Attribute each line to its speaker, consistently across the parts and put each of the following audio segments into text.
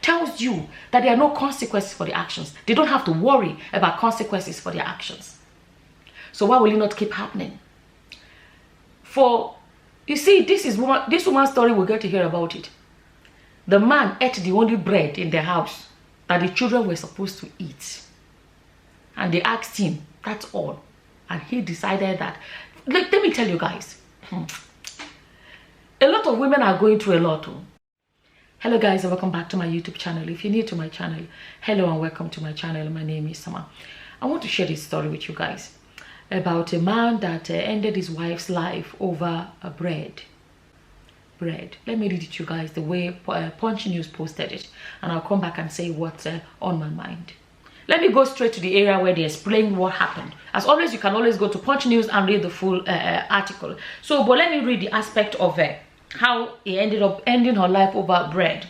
Speaker 1: tells you that there are no consequences for the actions. They don't have to worry about consequences for their actions. So why will it not keep happening? You see, this woman's story, we'll get to hear about it. The man ate the only bread in the house that the children were supposed to eat. And they asked him, that's all. And he decided that, let me tell you guys, a lot of women are going through a lot. Hello guys, and welcome back to my YouTube channel. If you're new to my channel, hello and welcome to my channel. My name is Sama. I want to share this story with you guys about a man that ended his wife's life over a bread. Let me read it to you guys the way Punch News posted it, and I'll come back and say what's on my mind. Let me go straight to the area where they explain what happened. As always, you can always go to Punch News and read the full article. But let me read the aspect of how he ended up ending her life over bread.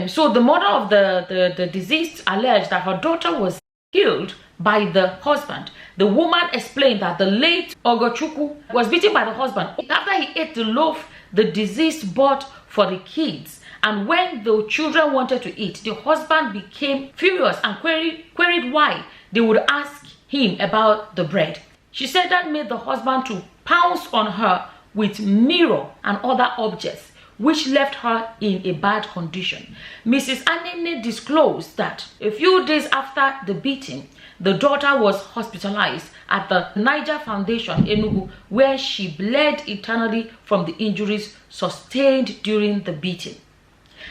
Speaker 1: So the mother of the deceased alleged that her daughter was killed by the husband. The woman explained that the late Ogochukwu was beaten by the husband after he ate the loaf the deceased bought for the kids. And when the children wanted to eat, the husband became furious and queried why they would ask him about the bread. She said that made the husband to pounce on her with mirror and other objects, which left her in a bad condition. Mrs. Anene disclosed that a few days after the beating, the daughter was hospitalized at the Niger Foundation, Enugu, where she bled internally from the injuries sustained during the beating.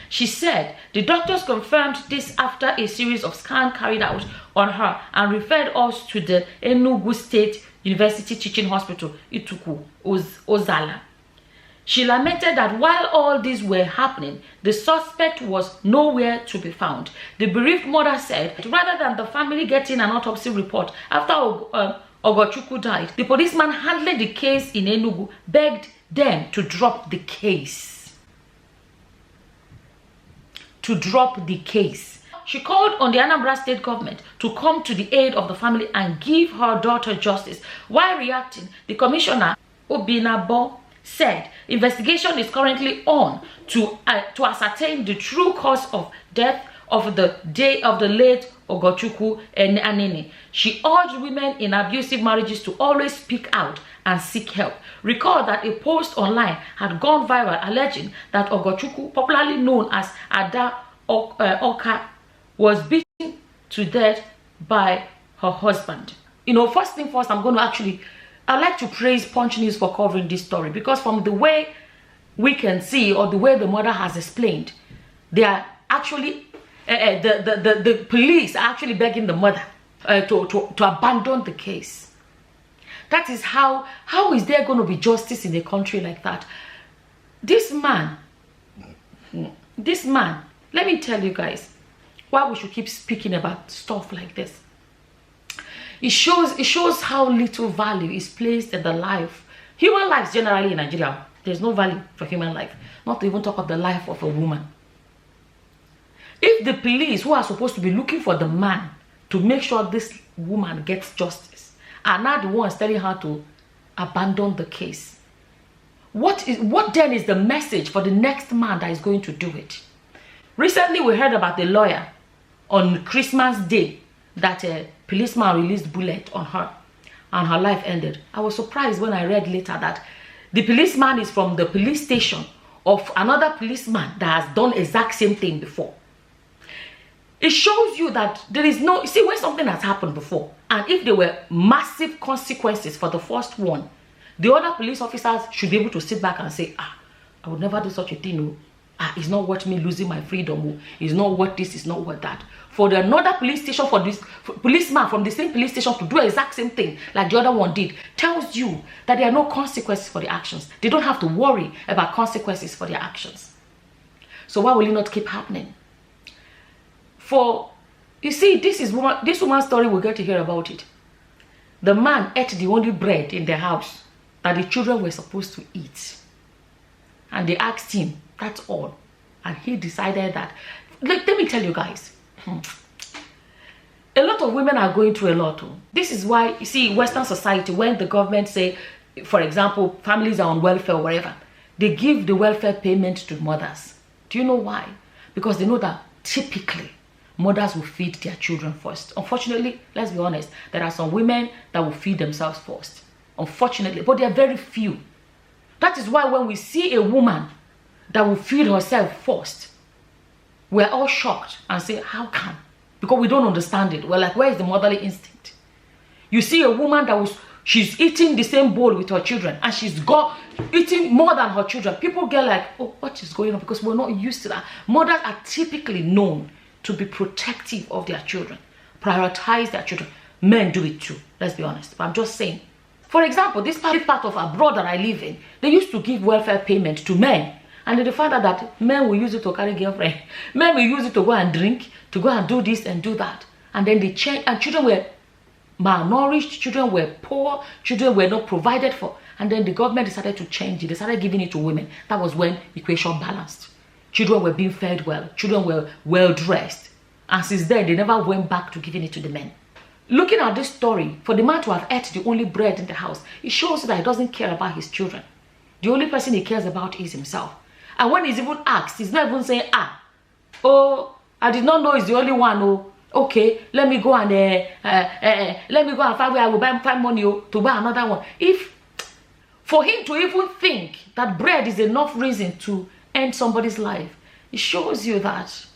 Speaker 1: She said the doctors confirmed this after a series of scans carried out on her and referred us to the Enugu State University Teaching Hospital, Ituku, Ozala. She lamented that while all these were happening, the suspect was nowhere to be found. The bereaved mother said, rather than the family getting an autopsy report after Ogochukwu died, the policeman handling the case in Enugu begged them to drop the case. She called on the Anambra State government to come to the aid of the family and give her daughter justice. While reacting, the commissioner, Obinabo, said investigation is currently on to ascertain the true cause of death of the late Ogochukwu and Anene. She urged women in abusive marriages to always speak out and seek help. Recall that a post online had gone viral alleging that Ogochukwu, popularly known as Ada Oka, was beaten to death by her husband. First thing first, I'd like to praise Punch News for covering this story, because from the way we can see, or the way the mother has explained, they are actually the police are actually begging the mother to abandon the case. That is how is there going to be justice in a country like that? This man, let me tell you guys why we should keep speaking about stuff like this. It shows how little value is placed in the life. Human lives generally in Nigeria, there's no value for human life. Not to even talk of the life of a woman. If the police, who are supposed to be looking for the man to make sure this woman gets justice, are now the ones telling her to abandon the case, what then is the message for the next man that is going to do it? Recently, we heard about the lawyer on Christmas Day that a policeman released bullet on her and her life ended. I was surprised when I read later that the policeman is from the police station of another policeman that has done exact same thing before. It shows you that there is no, see, when something has happened before, and if there were massive consequences for the first one, the other police officers should be able to sit back and say, I would never do such a thing. It's not worth me losing my freedom. It's not worth this, it's not worth that. For another police station, for this policeman from the same police station to do the exact same thing like the other one did, tells you that there are no consequences for the actions. They don't have to worry about consequences for their actions. So why will it not keep happening? You see, this woman's story, we'll get to hear about it. The man ate the only bread in the house that the children were supposed to eat. And they asked him, that's all. And he decided that, let me tell you guys, a lot of women are going through a lot. This is why, you see, Western society, when the government say, for example, families are on welfare or whatever, they give the welfare payment to mothers. Do you know why? Because they know that typically mothers will feed their children first. Unfortunately, let's be honest, there are some women that will feed themselves first. Unfortunately, but they are very few. That is why when we see a woman that will feed herself first, we're all shocked and say, how can? Because we don't understand it. We're like, where is the motherly instinct? You see a woman that she's eating the same bowl with her children, and she's eating more than her children. People get like, oh, what is going on? Because we're not used to that. Mothers are typically known to be protective of their children, prioritize their children. Men do it too, let's be honest. But I'm just saying. For example, this part of abroad that I live in, they used to give welfare payment to men. And they found out that men will use it to carry girlfriend. Men will use it to go and drink, to go and do this and do that. And then they changed, and children were malnourished, children were poor, children were not provided for. And then the government decided to change it. They started giving it to women. That was when equation balanced. Children were being fed well. Children were well dressed. And since then, they never went back to giving it to the men. Looking at this story, for the man to have ate the only bread in the house, it shows that he doesn't care about his children. The only person he cares about is himself. And when he's even asked, he's not even saying, oh, I did not know he's the only one. Oh, okay, let me go and find where I will find money to buy another one. If for him to even think that bread is enough reason to end somebody's life, it shows you that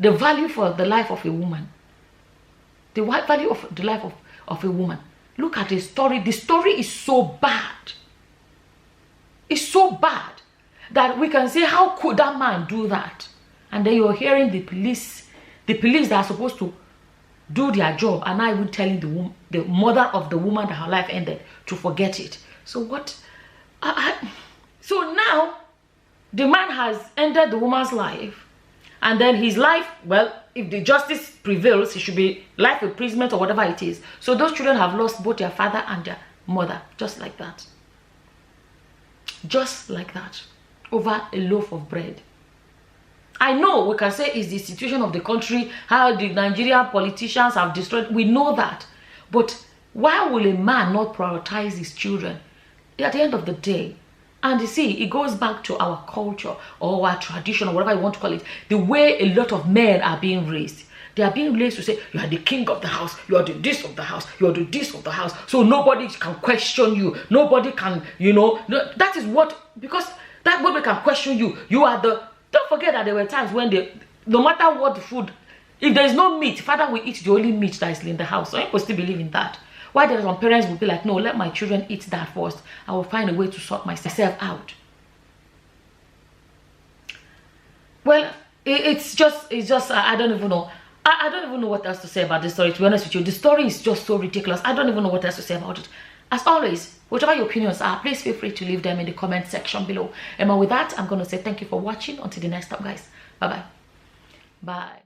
Speaker 1: the value for the life of a woman, the value of the life of a woman. Look at the story. The story is so bad. It's so bad that we can say, how could that man do that? And then you're hearing the police that are supposed to do their job, and not even telling the mother of the woman that her life ended to forget it. So what? So now the man has ended the woman's life, and then his life, well, if the justice prevails, it should be life imprisonment or whatever it is. So those children have lost both their father and their mother, just like that. Just like that. Over a loaf of bread. I know we can say it's the situation of the country, how the Nigerian politicians have destroyed. We know that. But why will a man not prioritize his children at the end of the day? And you see, it goes back to our culture or our tradition or whatever you want to call it. The way a lot of men are being raised. They are being raised to say, you are the king of the house, you are the this of the house, you are the this of the house. So nobody can question you. Nobody can, that is what, because that nobody can question you. You are the, don't forget that there were times when no matter what the food, if there is no meat, father will eat the only meat that is in the house. So people still believe in that. Why there are some parents will be like, no, let my children eat that first. I will find a way to sort myself out. Well, it's just, I don't even know. I don't even know what else to say about this story, to be honest with you. The story is just so ridiculous. I don't even know what else to say about it. As always, whichever your opinions are, please feel free to leave them in the comment section below. And with that, I'm going to say thank you for watching. Until the next time, guys. Bye-bye. Bye.